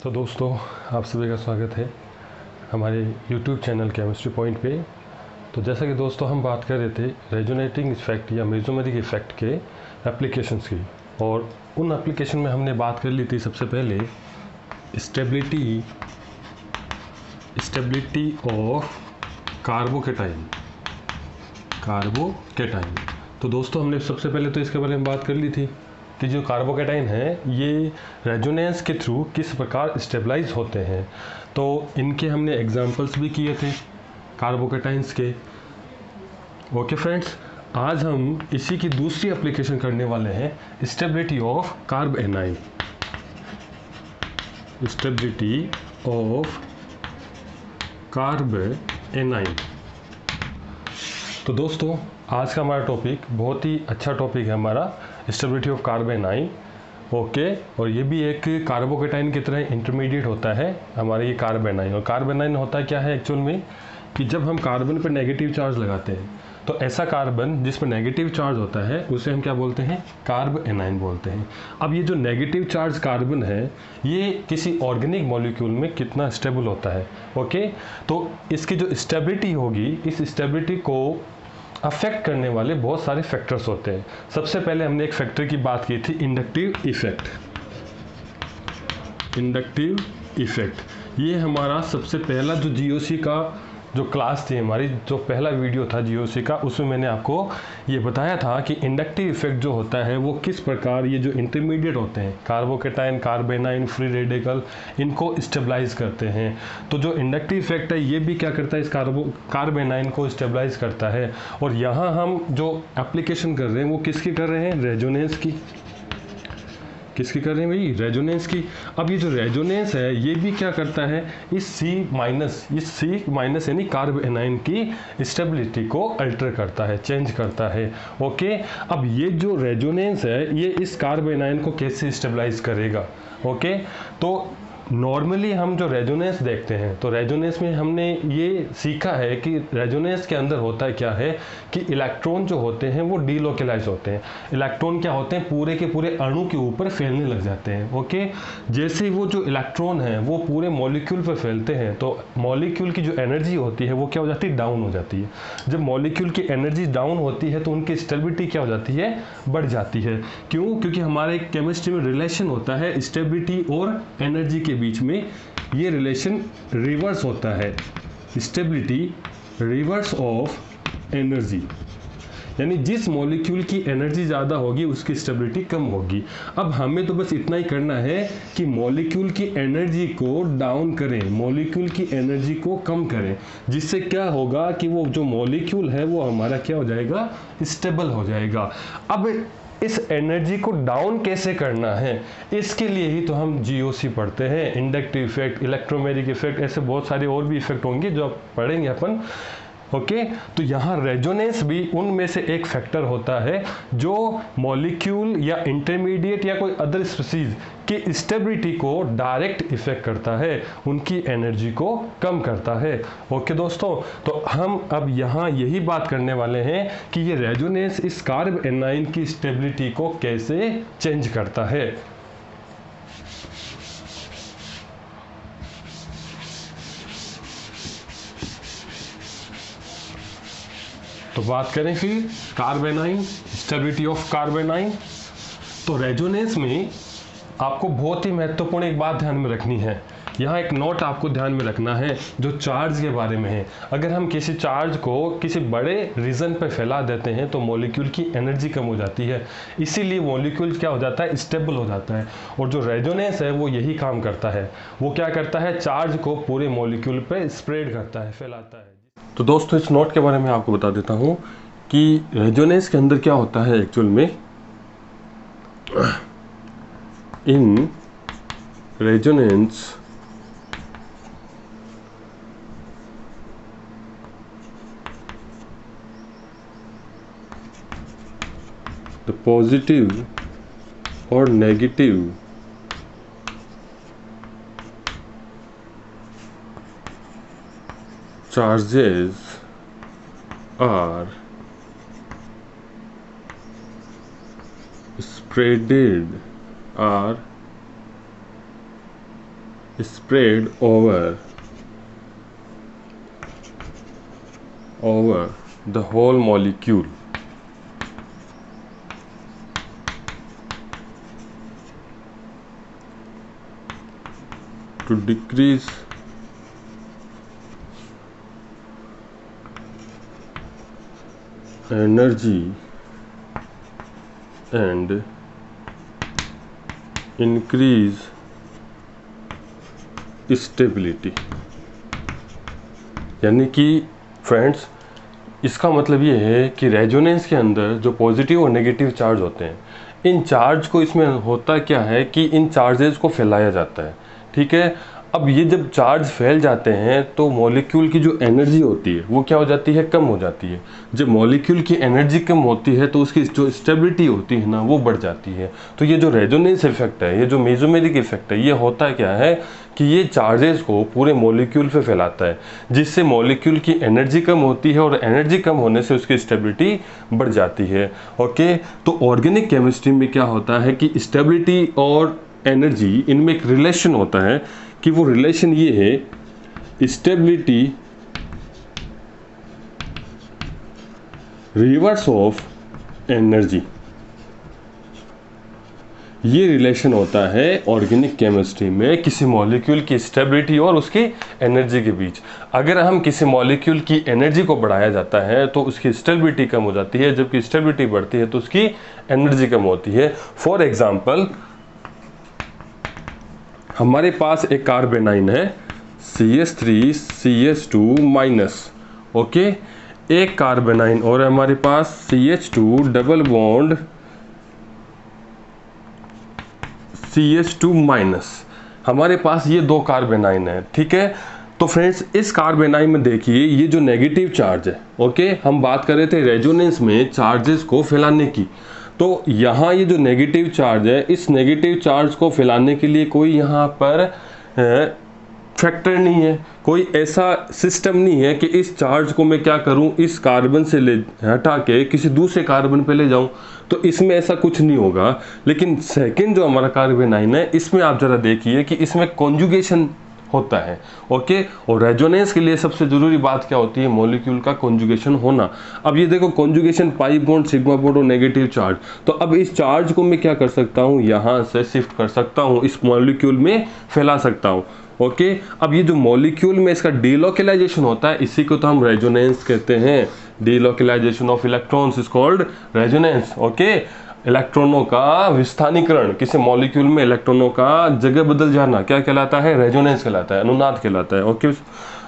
तो दोस्तों, आप सभी का स्वागत है हमारे YouTube चैनल केमिस्ट्री पॉइंट पे। तो जैसा कि दोस्तों हम बात कर रहे थे रेजोनेटिंग इफेक्ट या मेसोमेरिक इफेक्ट के एप्लीकेशंस की, और उन एप्लीकेशन में हमने बात कर ली थी सबसे पहले स्टेबिलिटी ऑफ कार्बोकेटाइन। तो दोस्तों हमने सबसे पहले तो इसके बारे में बात कर ली थी कि जो कार्बोकेटाइन है ये रेजोनेंस के थ्रू किस प्रकार स्टेबलाइज होते हैं। तो इनके हमने एग्जांपल्स भी किए थे कार्बोकेटाइंस के। ओके फ्रेंड्स, आज हम इसी की दूसरी एप्लीकेशन करने वाले हैं स्टेबिलिटी ऑफ कार्ब एनाइन। तो दोस्तों, आज का हमारा टॉपिक बहुत ही अच्छा टॉपिक है हमारा, stability of carb A9. Okay, और ये भी एक कार्बोकेटाइन की तरह इंटरमीडिएट होता है हमारे ये कार्ब एनाइन। और कार्ब एनाइन होता क्या है एक्चुअल में कि जब हम कार्बन पर नेगेटिव चार्ज लगाते हैं तो ऐसा कार्बन जिस पर नेगेटिव चार्ज होता है उसे हम क्या बोलते हैं, कार्ब एनाइन बोलते हैं। अब ये जो नेगेटिव चार्ज कार्बन है ये किसी ऑर्गेनिक मॉलिक्यूल में कितना स्टेबल होता है। ओके, तो इसकी जो स्टेबिलिटी होगी, इस स्टेबिलिटी को अफेक्ट करने वाले बहुत सारे फैक्टर्स होते हैं। सबसे पहले हमने एक फैक्टर की बात की थी, इंडक्टिव इफेक्ट। ये हमारा सबसे पहला जो जीओसी का जो क्लास थी हमारी, जो पहला वीडियो था जीओसी का, उसमें मैंने आपको ये बताया था कि इंडक्टिव इफेक्ट जो होता है वो किस प्रकार ये जो इंटरमीडिएट होते हैं कार्बोकेटाइन, कार्बेनाइन, फ्री रेडिकल, इनको स्टेबलाइज करते हैं। तो जो इंडक्टिव इफेक्ट है ये भी क्या करता है, इस कार्बेनाइन को स्टेबलाइज करता है। और यहाँ हम जो एप्लीकेशन कर रहे हैं वो किसकी कर रहे हैं, रेजोनेंस की। किसकी कर रहे हैं भाई, रेजोनेंस की। अब ये जो रेजोनेंस है ये भी क्या करता है, इस C माइनस यानी कार्ब एनाइन की स्टेबिलिटी को अल्टर करता है, चेंज करता है। ओके, अब ये जो रेजोनेंस है ये इस कार्ब एनाइन को कैसे स्टेबलाइज करेगा। ओके, तो नॉर्मली हम जो रेजोनेंस देखते हैं तो रेजोनेंस में हमने ये सीखा है कि रेजोनेंस के अंदर होता है क्या है कि इलेक्ट्रॉन जो होते हैं वो डीलोकलाइज होते हैं। इलेक्ट्रॉन क्या होते हैं, पूरे के पूरे अणु के ऊपर फैलने लग जाते हैं। ओके, जैसे ही वो जो इलेक्ट्रॉन है वो पूरे मॉलिक्यूल पर फैलते हैं तो मॉलिक्यूल की जो एनर्जी होती है वो क्या हो जाती है, डाउन हो जाती है। जब मॉलिक्यूल की एनर्जी डाउन होती है तो उनकी स्टेबिलिटी क्या हो जाती है, बढ़ जाती है। क्यों? क्योंकि हमारे केमिस्ट्री में रिलेशन होता है स्टेबिलिटी और एनर्जी के बीच में, ये रिलेशन रिवर्स होता है, स्टेबिलिटी रिवर्स ऑफ एनर्जी, यानी जिस मॉलिक्यूल की एनर्जी ज़्यादा होगी उसकी स्टेबिलिटी कम होगी। अब हमें तो बस इतना ही करना है कि मॉलिक्यूल की एनर्जी को डाउन करें, मॉलिक्यूल की एनर्जी को कम करें, जिससे क्या होगा कि वो जो मॉलिक्यूल है वो हमारा क्या हो जाएगा, स्टेबल हो जाएगा। अब इस एनर्जी को डाउन कैसे करना है, इसके लिए ही तो हम जीओसी पढ़ते हैं, इंडक्टिव इफेक्ट, इलेक्ट्रोमेरिक इफेक्ट, ऐसे बहुत सारे और भी इफेक्ट होंगे जो आप पढ़ेंगे अपन। ओके, तो यहाँ रेजोनेंस भी उनमें से एक फैक्टर होता है जो मॉलिक्यूल या इंटरमीडिएट या कोई अदर स्पीसीज की स्टेबिलिटी को डायरेक्ट इफेक्ट करता है, उनकी एनर्जी को कम करता है। ओके दोस्तों, तो हम अब यहाँ यही बात करने वाले हैं कि ये रेजोनेंस इस कार्ब एनाइन की स्टेबिलिटी को कैसे चेंज करता है। तो बात करें फिर carb A9, stability of carb A9. तो रेजोनेंस में आपको बहुत ही महत्वपूर्ण एक बात ध्यान में रखनी है, यहाँ एक नोट आपको ध्यान में रखना है जो चार्ज के बारे में है। अगर हम किसी चार्ज को किसी बड़े रीजन पर फैला देते हैं तो मॉलिक्यूल की एनर्जी कम हो जाती है, इसीलिए मॉलिक्यूल क्या हो जाता है, स्टेबल हो जाता है। और जो रेजोनेंस है वो यही काम करता है, वो क्या करता है, चार्ज को पूरे मॉलिक्यूल पे स्प्रेड करता है, फैलाता है। तो दोस्तों, इस नोट के बारे में आपको बता देता हूँ कि रेजोनेंस के अंदर क्या होता है एक्चुअल में। इन रेजोनेंस द पॉजिटिव और negative charges are spreaded spread over the whole molecule to decrease energy and increase stability. यानी कि फ्रेंड्स, इसका मतलब ये है कि रेजोनेंस के अंदर जो पॉजिटिव और नेगेटिव चार्ज होते हैं, इन चार्ज को, इसमें होता क्या है कि इन चार्जेस को फैलाया जाता है। ठीक है, अब ये जब चार्ज फैल जाते हैं तो मॉलिक्यूल की जो एनर्जी होती है वो क्या हो जाती है, कम हो जाती है। जब मॉलिक्यूल की एनर्जी कम होती है तो उसकी जो स्टेबिलिटी होती है ना, वो बढ़ जाती है। तो ये जो रेजोनेंस इफेक्ट है, ये जो मेसोमेरिक इफेक्ट है, ये होता क्या है कि ये चार्जेस को पूरे मॉलिक्यूल पे फैलाता है, जिससे मॉलिक्यूल की एनर्जी कम होती है और एनर्जी कम होने से उसकी स्टेबिलिटी बढ़ जाती है। ओके, तो ऑर्गेनिक केमिस्ट्री में क्या होता है कि स्टेबिलिटी और एनर्जी, इनमें एक रिलेशन होता है कि वो रिलेशन ये है, स्टेबिलिटी रिवर्स ऑफ एनर्जी। ये रिलेशन होता है ऑर्गेनिक केमिस्ट्री में किसी मॉलिक्यूल की स्टेबिलिटी और उसकी एनर्जी के बीच। अगर हम किसी मॉलिक्यूल की एनर्जी को बढ़ाया जाता है तो उसकी स्टेबिलिटी कम हो जाती है, जबकि स्टेबिलिटी बढ़ती है तो उसकी एनर्जी कम होती है। फॉर एग्जांपल, हमारे पास एक कार्बेनाइन है CH3CH2-। ओके, एक कार्बेनाइन और हमारे पास CH2 डबल बॉन्ड CH2-। हमारे पास ये दो कार्बेनाइन है। ठीक है, तो फ्रेंड्स, इस कार्बेनाइन में देखिए ये जो नेगेटिव चार्ज है, ओके, हम बात कर रहे थे रेजोनेंस में चार्जेस को फैलाने की। तो यहाँ ये जो नेगेटिव चार्ज है, इस नेगेटिव चार्ज को फैलाने के लिए कोई यहाँ पर फैक्टर नहीं है, कोई ऐसा सिस्टम नहीं है कि इस चार्ज को मैं क्या करूं, इस कार्बन से ले हटा के किसी दूसरे कार्बन पे ले जाऊं। तो इसमें ऐसा कुछ नहीं होगा। लेकिन सेकंड जो हमारा कार्बेनाइन है, इसमें आप जरा देखिए कि इसमें कॉन्जुगेशन होता है। ओके, और रेजोनेंस के लिए सबसे जरूरी बात क्या होती है, मॉलिक्यूल का कॉन्जुगेशन होना। अब ये देखो, conjugation pi bond, sigma bond और नेगेटिव चार्ज। तो अब इस चार्ज को मैं क्या कर सकता हूँ, यहाँ से शिफ्ट कर सकता हूँ, इस मॉलिक्यूल में फैला सकता हूँ। ओके, अब ये जो मॉलिक्यूल में इसका डीलोकेलाइजेशन होता है, इसी को तो हम रेजोनेंस कहते हैं। Delocalisation of electrons is called resonance. Okay, इलेक्ट्रॉनों का विस्थानीकरण, किसी मॉलिक्यूल में इलेक्ट्रॉनों का जगह बदल जाना क्या कहलाता है, रेजोनेंस कहलाता है, अनुनाद कहलाता है। ओके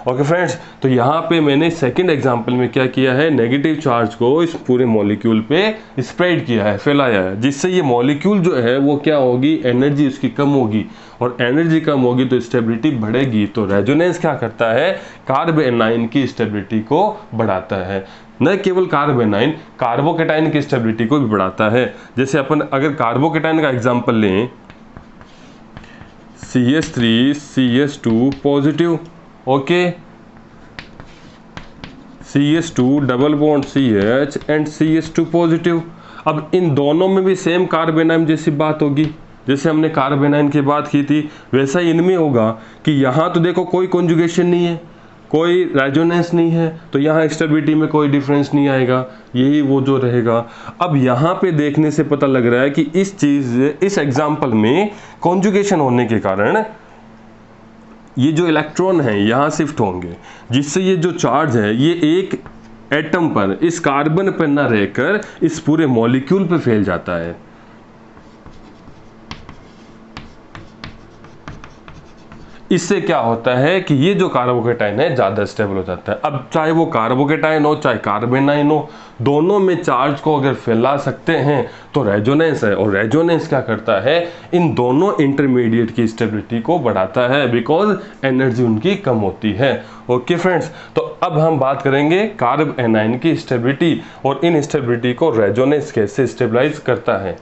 ओके फ्रेंड्स, तो यहाँ पे मैंने सेकंड एग्जांपल में क्या किया है, नेगेटिव चार्ज को इस पूरे मॉलिक्यूल पे स्प्रेड किया है, फैलाया है, जिससे ये मॉलिक्यूल जो है वो क्या होगी, एनर्जी उसकी कम होगी, और एनर्जी कम होगी तो स्टेबिलिटी बढ़ेगी। तो रेजोनेंस क्या करता है, कार्बेनाइन की स्टेबिलिटी को बढ़ाता है। न केवल कार्बेनाइन, कार्बोकेटाइन की स्टेबिलिटी को भी बढ़ाता है। जैसे अपन अगर कार्बोकेटाइन का एग्जांपल लें, CH3CH2 positive, okay, CH2 double bond CH and CH2 positive. अब इन दोनों में भी सेम कार्बेनाइन जैसी बात होगी, जैसे हमने कार्बेनाइन की बात की थी वैसा ही इनमें होगा कि यहाँ तो देखो कोई कॉन्जुगेशन नहीं है, कोई रेजोनेंस नहीं है, तो यहाँ स्टेबिलिटी में कोई डिफरेंस नहीं आएगा, यही वो जो रहेगा। अब यहाँ पे देखने से पता लग रहा है कि इस एग्जाम्पल में कॉन्जुगेशन होने के कारण ये जो इलेक्ट्रॉन है यहाँ शिफ्ट होंगे, जिससे ये जो चार्ज है ये एक एटम पर, इस कार्बन पर ना रहकर इस पूरे मॉलिक्यूल पे फैल जाता है। इससे क्या होता है कि ये जो कार्बोकेटाइन है ज़्यादा स्टेबल हो जाता है। अब चाहे वो कार्बोकेटाइन हो चाहे कार्बेनाइन हो, दोनों में चार्ज को अगर फैला सकते हैं तो रेजोनेंस है, और रेजोनेंस क्या करता है, इन दोनों इंटरमीडिएट की स्टेबिलिटी को बढ़ाता है, बिकॉज एनर्जी उनकी कम होती है। ओके फ्रेंड्स, तो अब हम बात करेंगे कार्बेनाइन की स्टेबिलिटी और इन स्टेबिलिटी को रेजोनेंस कैसे स्टेबलाइज करता है।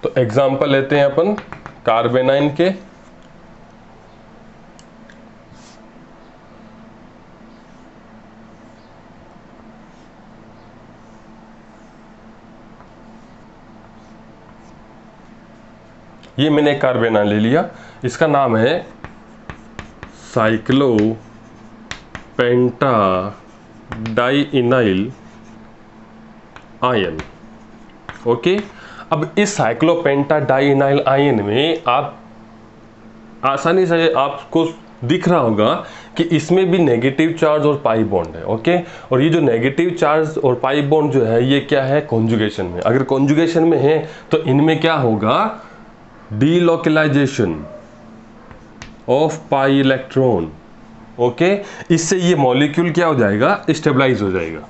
तो एग्जाम्पल लेते हैं अपन कार्बेनाइन के। ये मैंने एक कार्बेनाइन ले लिया, इसका नाम है साइक्लोपेंटाडाइइनाइल आयन। ओके, अब इस साइक्लोपेंटाडाइइनाइल आयन में आप आसानी से आपको दिख रहा होगा कि इसमें भी नेगेटिव चार्ज और पाई बॉन्ड है। ओके, और ये जो नेगेटिव चार्ज और पाई बॉन्ड जो है ये क्या है, कॉन्जुगेशन में। अगर कॉन्जुगेशन में है तो इनमें क्या होगा, delocalisation of pi electron. Okay, इससे ये मॉलिक्यूल क्या हो जाएगा, स्टेबलाइज हो जाएगा।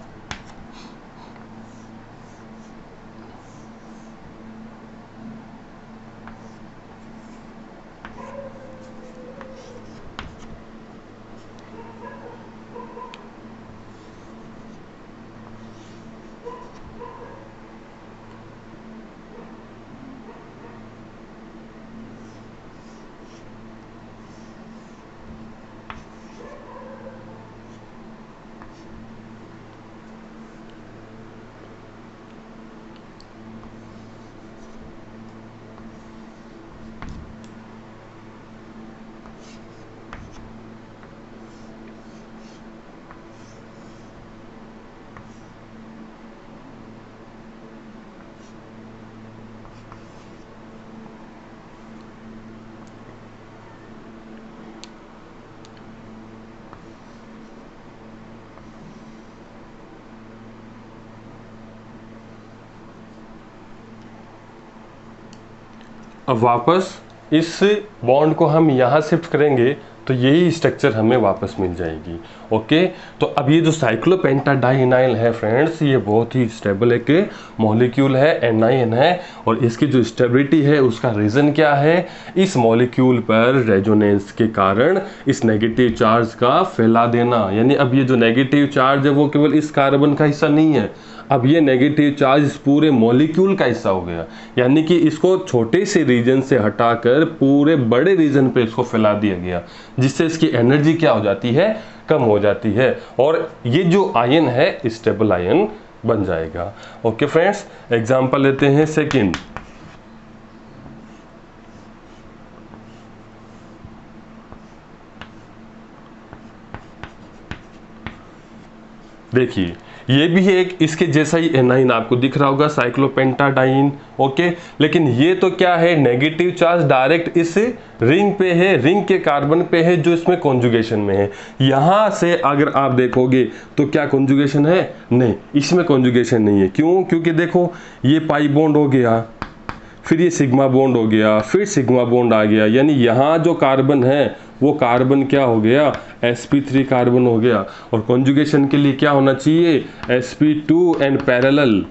अब वापस इस बॉन्ड को हम यहाँ शिफ्ट करेंगे तो यही स्ट्रक्चर हमें वापस मिल जाएगी। ओके, तो अब ये जो साइक्लोपेंटाडाइइनाइल है फ्रेंड्स, ये बहुत ही स्टेबल एक मॉलिक्यूल है, एनायन है, और इसकी जो स्टेबिलिटी है उसका रीज़न क्या है, इस मॉलिक्यूल पर रेजोनेंस के कारण इस नेगेटिव चार्ज का फैला देना। यानी अब ये जो नेगेटिव चार्ज है वो केवल इस कार्बन का हिस्सा नहीं है, अब ये नेगेटिव चार्ज इस पूरे मॉलिक्यूल का हिस्सा हो गया। यानी कि इसको छोटे से रीजन से हटाकर पूरे बड़े रीजन पे इसको फैला दिया गया, जिससे इसकी एनर्जी क्या हो जाती है, कम हो जाती है, और ये जो आयन है स्टेबल आयन बन जाएगा। ओके फ्रेंड्स, एग्जांपल लेते हैं सेकंड। देखिए ये भी एक इसके जैसा ही एनाइन आपको दिख रहा होगा, साइक्लोपेंटाडाइन। ओके, लेकिन ये तो क्या है, नेगेटिव चार्ज डायरेक्ट इस रिंग पे है, रिंग के कार्बन पे है जो इसमें कॉन्जुगेशन में है। यहां से अगर आप देखोगे तो क्या कॉन्जुगेशन है, नहीं, इसमें कॉन्जुगेशन नहीं है। क्यों, क्योंकि देखो ये पाई बॉन्ड हो गया, फिर ये सिग्मा बॉन्ड हो गया, फिर सिग्मा बॉन्ड आ गया, यानी यहाँ जो कार्बन है वो कार्बन क्या हो गया, sp3 कार्बन हो गया। और कॉन्जुगेशन के लिए क्या होना चाहिए, sp2 एंड पैरेलल,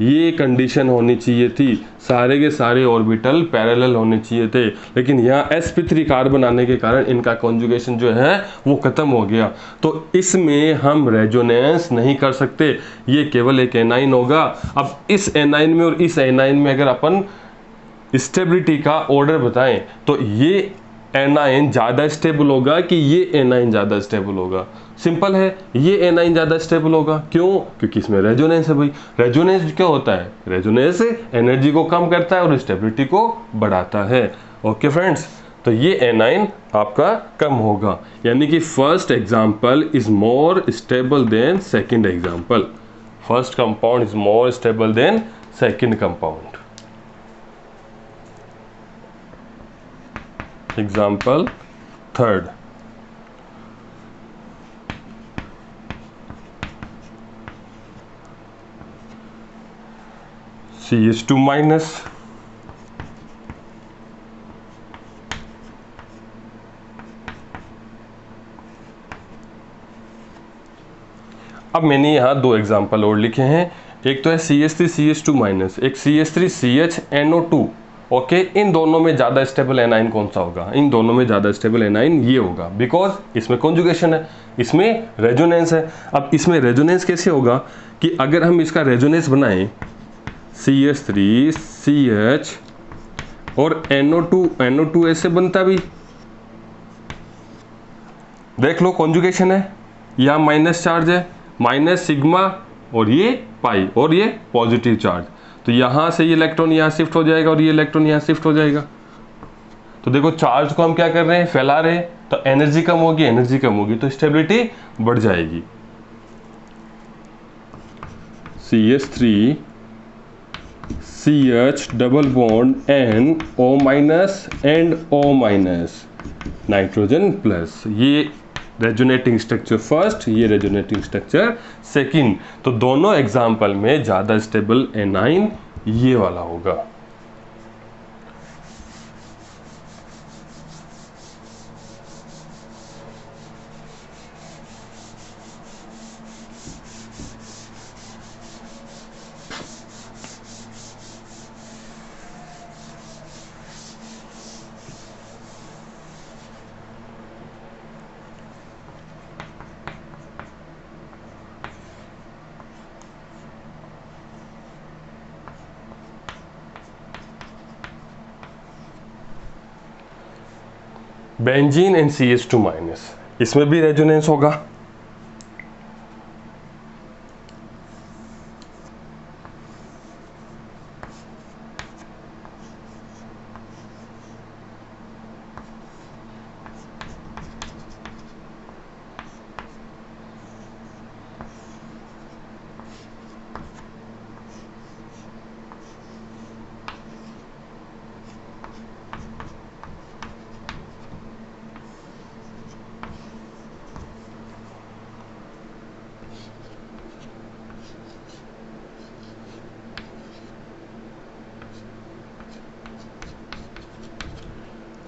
ये कंडीशन होनी चाहिए थी, सारे के सारे ऑर्बिटल पैरेलल होने चाहिए थे, लेकिन यहाँ sp3 कार्बन आने के कारण इनका कॉन्जुगेशन जो है वो खत्म हो गया। तो इसमें हम रेजोनेंस नहीं कर सकते, ये केवल एक एनाइन होगा। अब इस एनाइन में और इस एनाइन में अगर अपन स्टेबिलिटी का ऑर्डर बताएं तो ये एनाइन ज़्यादा स्टेबल होगा कि ये एनाइन ज़्यादा स्टेबल होगा, सिंपल है, ये एनाइन ज़्यादा स्टेबल होगा। क्यों, क्योंकि इसमें रेजोनेंस है भाई। रेजोनेंस क्या होता है, रेजोनेंस एनर्जी को कम करता है और स्टेबिलिटी को बढ़ाता है। ओके फ्रेंड्स, तो ये एनाइन आपका कम होगा, यानी कि first example is more stable then second example, first compound is more stable then second compound. Example third, CH2 minus, अब मैंने यहाँ दो एग्जाम्पल और लिखे हैं, एक तो है CH3 CH2 माइनस, एक CH3 CHNO2। ओके, इन दोनों में ज़्यादा स्टेबल एनाइन कौन सा होगा, इन दोनों में ज़्यादा स्टेबल एनाइन ये होगा, बिकॉज इसमें कॉन्जुगेशन है, इसमें रेजोनेंस है। अब इसमें रेजोनेंस कैसे होगा कि अगर हम इसका रेजोनेंस बनाएं CH3 CH और NO2 ऐसे बनता भी, देख लो कॉन्जुगेशन है, यहाँ माइनस चार्ज है, माइनस सिग्मा और ये पाई और ये पॉजिटिव चार्ज, तो यहाँ से ये इलेक्ट्रॉन यहाँ शिफ्ट हो जाएगा और ये इलेक्ट्रॉन यहाँ शिफ्ट हो जाएगा। तो देखो चार्ज को हम क्या कर रहे हैं, फैला रहे हैं, तो एनर्जी कम होगी तो स्टेबिलिटी बढ़ जाएगी। CH3 CH double bond NO minus and O minus, nitrogen plus, ये रेजोनेटिंग स्ट्रक्चर फर्स्ट, ये रेजोनेटिंग स्ट्रक्चर सेकंड। तो दोनों एग्जाम्पल में ज्यादा स्टेबल एनाइन ये वाला होगा। बेंजीन एंड CH2 माइनस, इसमें भी रेजोनेंस होगा।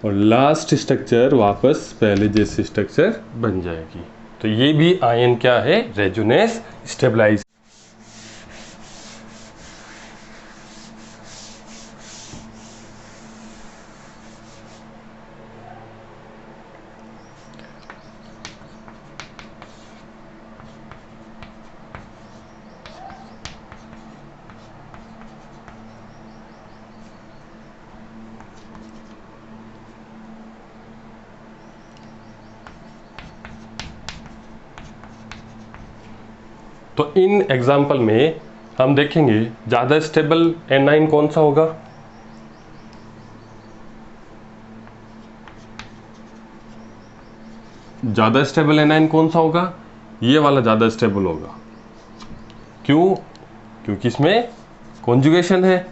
और लास्ट स्ट्रक्चर वापस पहले जैसी स्ट्रक्चर बन जाएगी। तो ये भी आयन क्या है, रेजोनेंस स्टेबलाइज। तो इन एग्जाम्पल में हम देखेंगे ज़्यादा स्टेबल एनाइन कौन सा होगा। ज़्यादा स्टेबल एनाइन कौन सा होगा, ये वाला ज़्यादा स्टेबल होगा। क्यों? क्योंकि इसमें कॉन्जुगेशन है।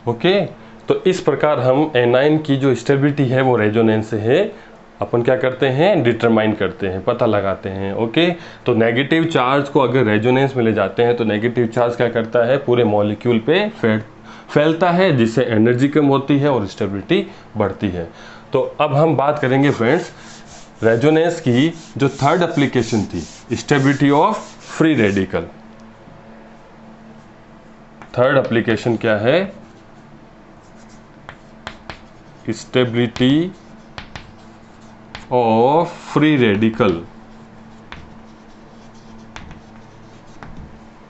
ओके, तो इस प्रकार हम एनाइन की जो स्टेबिलिटी है वो रेजोनेंस से है, अपन क्या करते हैं, डिटरमाइन करते हैं, पता लगाते हैं। ओके, तो नेगेटिव चार्ज को अगर रेजोनेंस में ले जाते हैं तो नेगेटिव चार्ज क्या करता है, पूरे मॉलिक्यूल पे फैलता है, जिससे एनर्जी कम होती है और स्टेबिलिटी बढ़ती है। तो अब हम बात करेंगे फ्रेंड्स रेजोनेंस की जो थर्ड एप्लीकेशन थी, stability of free radical. Third application क्या है, स्टेबिलिटी ऑफ फ्री रेडिकल।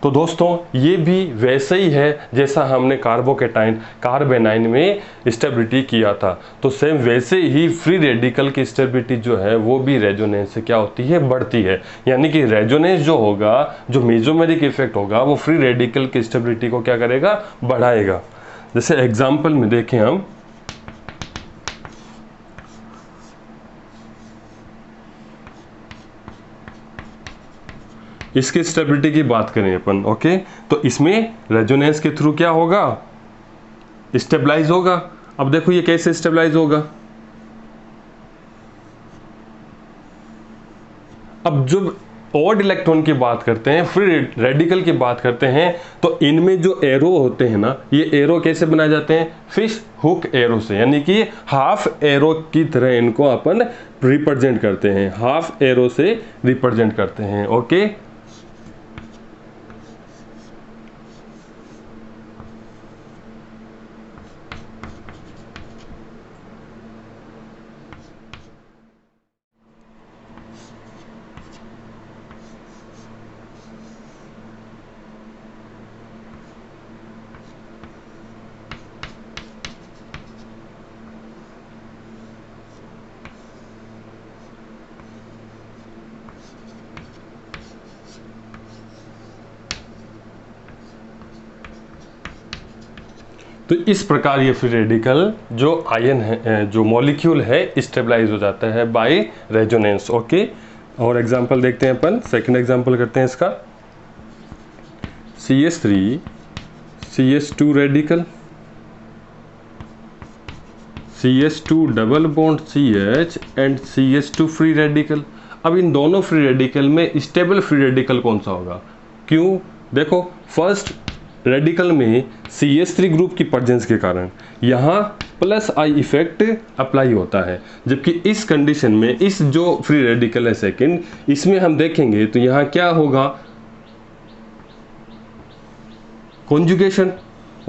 तो दोस्तों ये भी वैसे ही है जैसा हमने कार्बेनाइन में स्टेबिलिटी किया था, तो सेम वैसे ही फ्री रेडिकल की स्टेबिलिटी जो है वो भी रेजोनेंस से क्या होती है, बढ़ती है। यानी कि रेजोनेंस जो होगा, जो मेसोमेरिक इफेक्ट होगा, वो फ्री रेडिकल की स्टेबिलिटी को क्या करेगा, बढ़ाएगा। जैसे एग्जाम्पल में देखें हम, इसकी स्टेबिलिटी की बात करें अपन। ओके, तो इसमें रेजोनेंस के थ्रू क्या होगा, स्टेबलाइज होगा। अब देखो ये कैसे स्टेबलाइज होगा। अब जब ऑड इलेक्ट्रॉन की बात करते हैं, फ्री रेडिकल की बात करते हैं, तो इनमें जो एरो होते हैं ना, ये एरो कैसे बनाए जाते हैं, फिश हुक एरो से, यानी कि हाफ एरो की तरह इनको अपन रिप्रेजेंट करते हैं, हाफ एरो से रिप्रेजेंट करते हैं। ओके, तो इस प्रकार ये फ्री रेडिकल जो आयन है, जो मॉलिक्यूल है, स्टेबलाइज हो जाता है बाय रेजोनेंस। ओके, और एग्जांपल देखते हैं अपन। सेकंड एग्जांपल करते हैं इसका। CH3 CH2 radical, CH2 double bond CH and CH2 free radical. अब इन दोनों फ्री रेडिकल में स्टेबल फ्री रेडिकल कौन सा होगा? क्यों? देखो, फर्स्ट रेडिकल में CH3 ग्रुप की प्रेजेंस के कारण यहाँ प्लस I इफेक्ट अप्लाई होता है, जबकि इस कंडीशन में इस जो फ्री रेडिकल है सेकंड, इसमें हम देखेंगे तो यहाँ क्या होगा? कॉन्जुगेशन,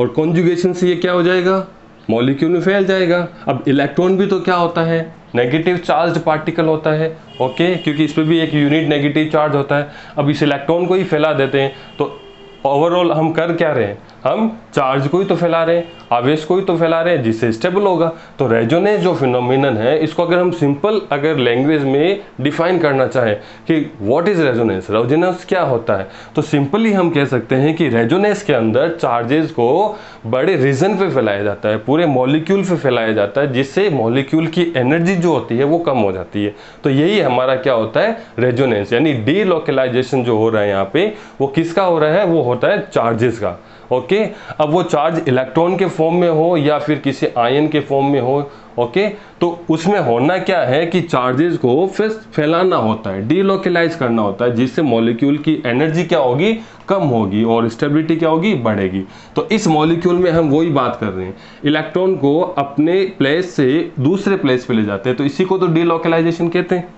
और कॉन्जुगेशन से ये क्या हो जाएगा? मॉलिक्यूल में फैल जाएगा। अब इलेक्ट्रॉन भी तो क्या होता है? नेगेटिव चार्ज्ड पार्टिकल होता है। ओके, क्योंकि इस पर भी एक यूनिट नेगेटिव चार्ज होता है। अब इस इलेक्ट्रॉन को ही फैला देते हैं तो ओवरऑल हम कर क्या रहे हैं? हम चार्ज को ही तो फैला रहे हैं, आवेश को ही तो फैला रहे हैं, जिससे स्टेबल होगा। तो रेजोनेंस जो फिनोमिनन है, इसको अगर हम सिंपल अगर लैंग्वेज में डिफाइन करना चाहें कि व्हाट इज रेजोनेंस, रेजोनेंस क्या होता है, तो सिंपली हम कह सकते हैं कि रेजोनेंस के अंदर चार्जेस को बड़े रीजन पे फैलाया जाता है, पूरे मॉलिक्यूल पे फैलाया जाता है, जिससे मॉलिक्यूल की एनर्जी जो होती है वो कम हो जाती है। तो यही हमारा क्या होता है? रेजोनेंस। यानी डीलोकलाइजेशन जो हो रहा है यहाँ पे, वो किसका हो रहा है? वो होता है चार्जेस का। ओके, अब वो चार्ज इलेक्ट्रॉन के फॉर्म में हो या फिर किसी आयन के फॉर्म में हो, ओके, तो उसमें होना क्या है कि चार्जेस को फिर फैलाना होता है, डीलोकलाइज करना होता है, जिससे मॉलिक्यूल की एनर्जी क्या होगी? कम होगी, और स्टेबिलिटी क्या होगी? बढ़ेगी। तो इस मॉलिक्यूल में हम वही बात कर रहे हैं, इलेक्ट्रॉन को अपने प्लेस से दूसरे प्लेस पे ले जाते हैं, तो इसी को तो डीलोकलाइजेशन कहते हैं।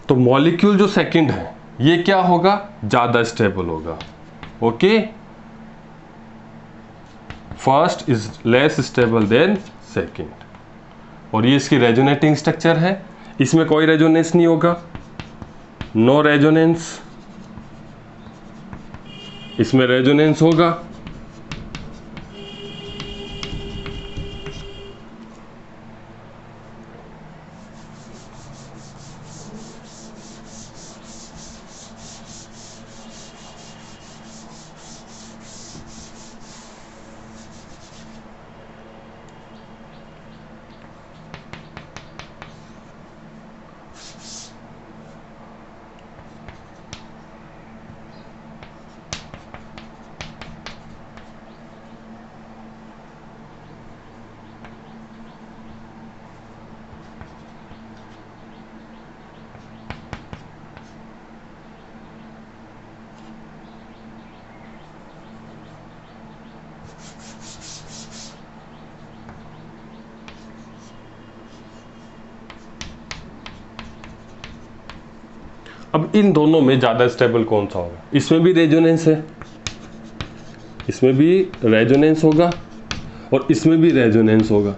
तो मॉलिक्यूल जो सेकंड है ये क्या होगा? ज्यादा स्टेबल होगा। Okay, first is less stable then second, और ये इसकी रेजोनेटिंग स्ट्रक्चर है। इसमें कोई रेजोनेंस नहीं होगा, नो रेजोनेंस। इसमें रेजोनेंस होगा। अब इन दोनों में ज्यादा स्टेबल कौन सा होगा? इसमें भी रेजोनेंस है, इसमें भी रेजोनेंस होगा, और इसमें भी रेजोनेंस होगा।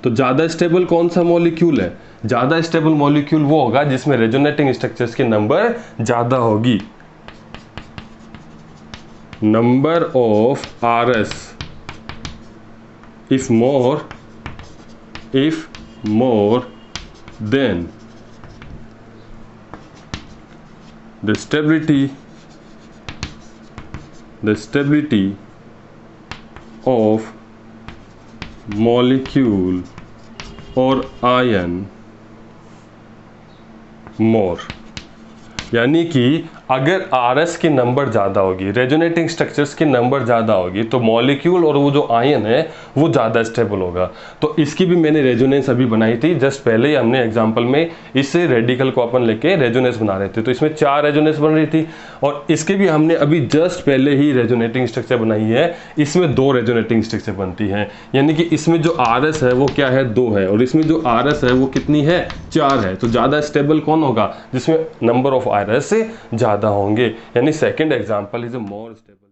तो ज्यादा स्टेबल कौन सा मॉलिक्यूल है? ज्यादा स्टेबल मॉलिक्यूल वो होगा जिसमें रेजोनेटिंग स्ट्रक्चर्स की नंबर ज्यादा होगी। Number of RS if more than the stability of molecule or ion more। यानी कि अगर RS की नंबर ज़्यादा होगी, रेजोनेटिंग स्ट्रक्चर्स की नंबर ज़्यादा होगी, तो मॉलिक्यूल और वो जो आयन है वो ज़्यादा स्टेबल होगा। तो इसकी भी मैंने रेजोनेंस अभी बनाई थी, जस्ट पहले ही हमने एग्जांपल में इस रेडिकल को अपन लेके रेजोनेंस बना रहे थे, तो इसमें 4 रेजोनेंस बन रही थी, और इसके भी हमने अभी जस्ट पहले ही रेजोनेटिंग स्ट्रक्चर बनाई है, इसमें 2 रेजोनेटिंग स्ट्रक्चर बनती हैं। यानी कि इसमें जो RS है वो क्या है? 2 है, और इसमें जो RS है वो कितनी है? 4 है। तो ज़्यादा स्टेबल कौन होगा? जिसमें नंबर ऑफ RS से ज़्यादा होंगे। यानी second example is a more stable.